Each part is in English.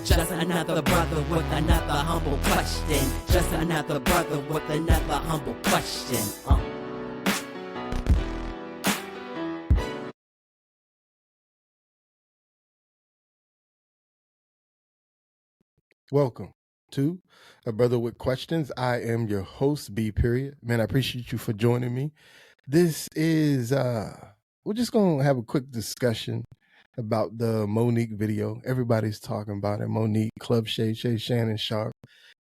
Just another brother with another humble question. Just another brother with another humble question. Welcome to A Brother with Questions. I am your host, B period. Man, I appreciate you for joining me. This is we're just gonna have a quick discussion about the Monique video. Everybody's talking about it. Monique, Club Shay, Shannon Sharp.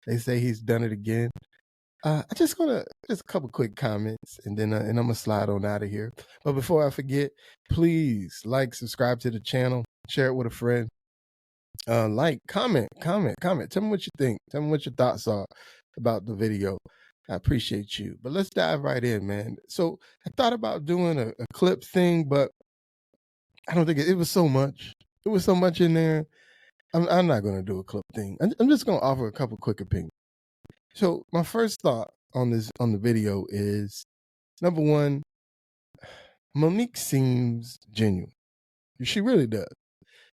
They say he's done it again. I just a couple quick comments, and then and I'm gonna slide on out of here. But before I forget, please like, subscribe to the channel, share it with a friend. Like, comment. Tell me what you think. Tell me what your thoughts are about the video. I appreciate you. But let's dive right in, man. So I thought about doing a clip thing, but I don't think it was so much. It was so much in there. I'm not going to do a clip thing. I'm just going to offer a couple quick opinions. So my first thought on the video is, number one, Monique seems genuine. She really does.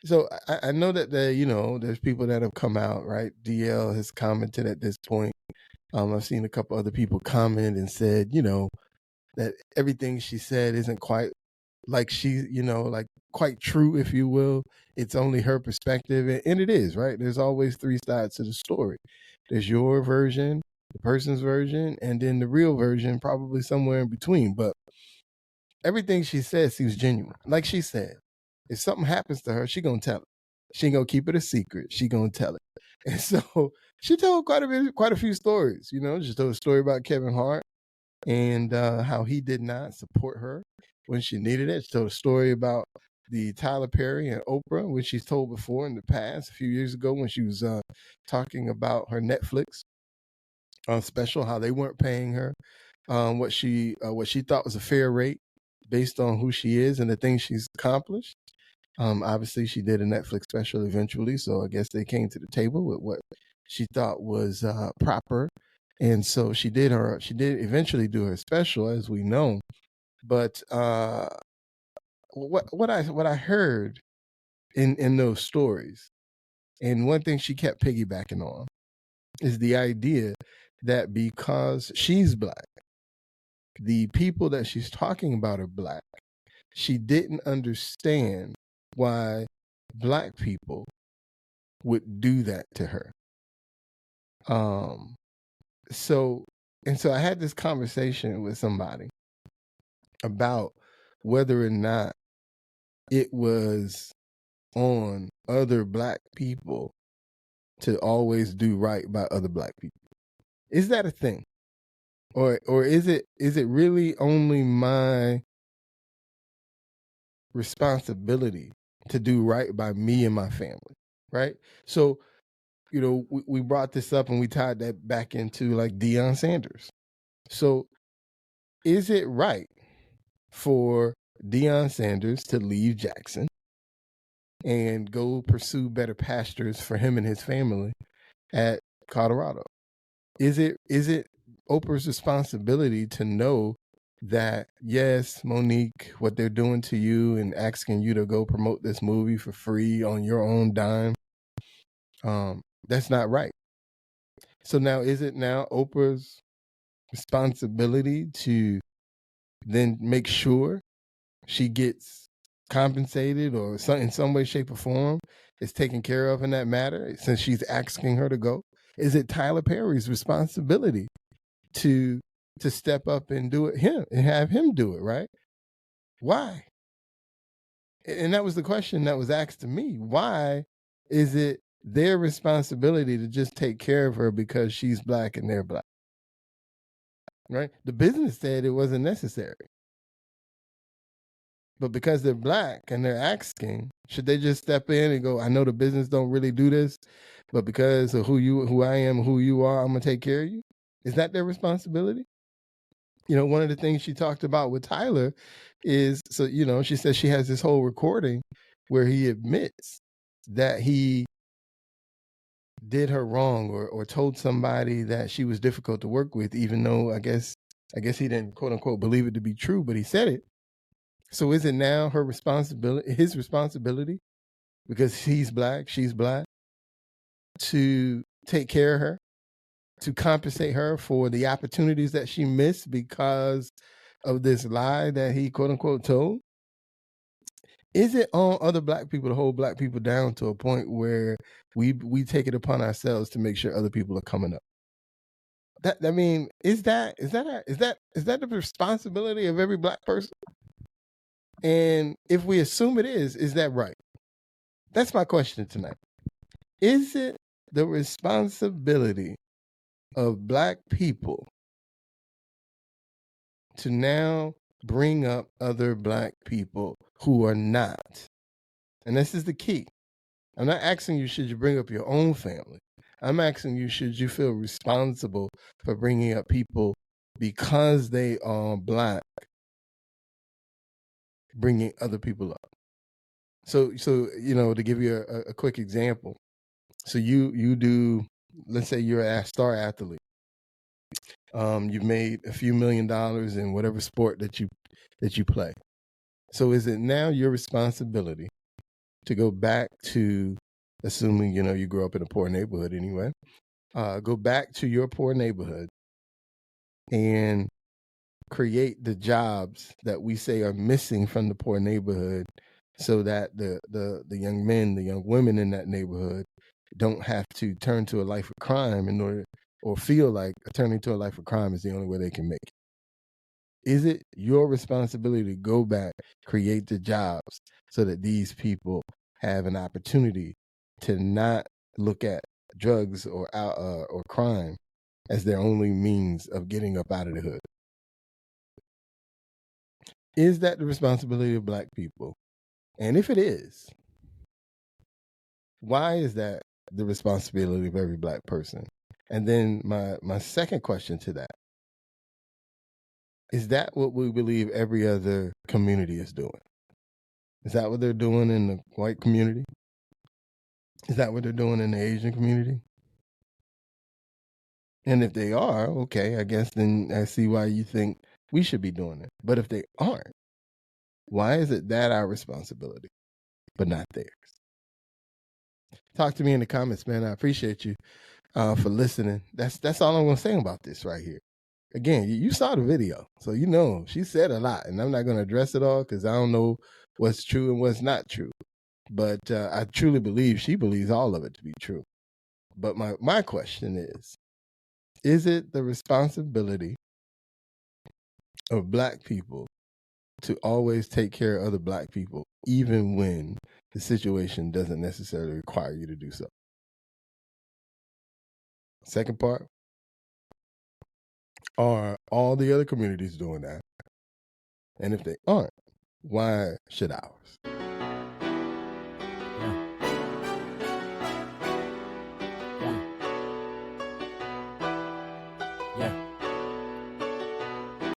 So I know that there's people that have come out, right? DL has commented at this point. I've seen a couple other people comment and said, that everything she said isn't quite like quite true, if you will. It's only her perspective, and it is, right? There's always three sides to the story. There's your version, the person's version, and then the real version, probably somewhere in between. But everything she says seems genuine. Like she said, if something happens to her, she gonna tell it. She ain't gonna keep it a secret. She gonna tell it. And so she told quite a few stories. She told a story about Kevin Hart and how he did not support her when she needed it. She told a story about the Tyler Perry and Oprah, which she's told before in the past, a few years ago when she was talking about her Netflix special, how they weren't paying her what she thought was a fair rate based on who she is and the things she's accomplished. Obviously, she did a Netflix special eventually, so I guess they came to the table with what she thought was proper, and so she did eventually do her special, as we know. But what I heard in those stories, and one thing she kept piggybacking on, is the idea that because she's Black, the people that she's talking about are Black. She didn't understand why Black people would do that to her. So I had this conversation with somebody about whether or not it was on other Black people to always do right by other Black people. Is that a thing? Or is it really only my responsibility to do right by me and my family, right? So, we brought this up and we tied that back into like Deion Sanders. So is it right for Deion Sanders to leave Jackson and go pursue better pastures for him and his family at Colorado? Is it Oprah's responsibility to know that, yes, Monique, what they're doing to you and asking you to go promote this movie for free on your own dime, that's not right. So now, is it now Oprah's responsibility to then make sure she gets compensated or in some way, shape, or form is taken care of in that matter, since she's asking her to go? Is it Tyler Perry's responsibility to step up and do it and have him do it, right? Why? And that was the question that was asked to me. Why is it their responsibility to just take care of her because she's Black and they're Black? Right? The business said it wasn't necessary. But because they're Black and they're asking, should they just step in and go, I know the business don't really do this, but because of who I am, who you are, I'm gonna take care of you? Is that their responsibility? One of the things she talked about with Tyler is, she says she has this whole recording where he admits that he did her wrong or told somebody that she was difficult to work with, even though I guess he didn't, quote unquote, believe it to be true, but he said it. So is it now his responsibility, because he's Black, she's Black, to take care of her, to compensate her for the opportunities that she missed because of this lie that he quote unquote told? Is it on other black people to hold black people down to a point where we take it upon ourselves to make sure other people are coming up? That I mean, is that the responsibility of every black person? And if we assume it is that right? That's my question tonight. Is it the responsibility of black people to now bring up other black people who are not? And this is the key. I'm not asking you, should you bring up your own family? I'm asking you, should you feel responsible for bringing up people because they are black, bringing other people up? So to give you a quick example. So you do, let's say you're a star athlete. You've made a few $1 million in whatever sport that you play. So is it now your responsibility to go back to, assuming you grew up in a poor neighborhood anyway, go back to your poor neighborhood and create the jobs that we say are missing from the poor neighborhood, so that the young men, the young women in that neighborhood don't have to turn to a life of crime in order, or feel like turning to a life of crime is the only way they can make it? Is it your responsibility to go back, create the jobs so that these people have an opportunity to not look at drugs or crime as their only means of getting up out of the hood? Is that the responsibility of black people? And if it is, why is that the responsibility of every black person? And then my second question to that, is that what we believe every other community is doing? Is that what they're doing in the white community? Is that what they're doing in the Asian community? And if they are, okay, I guess then I see why you think we should be doing it. But if they aren't, why is it that our responsibility, but not theirs? Talk to me in the comments, man. I appreciate you for listening. That's all I'm going to say about this right here. Again, you saw the video, so she said a lot, and I'm not going to address it all because I don't know what's true and what's not true. But I truly believe she believes all of it to be true. But my question is it the responsibility of black people to always take care of other black people, even when the situation doesn't necessarily require you to do so? Second part, are all the other communities doing that? And if they aren't, why should ours?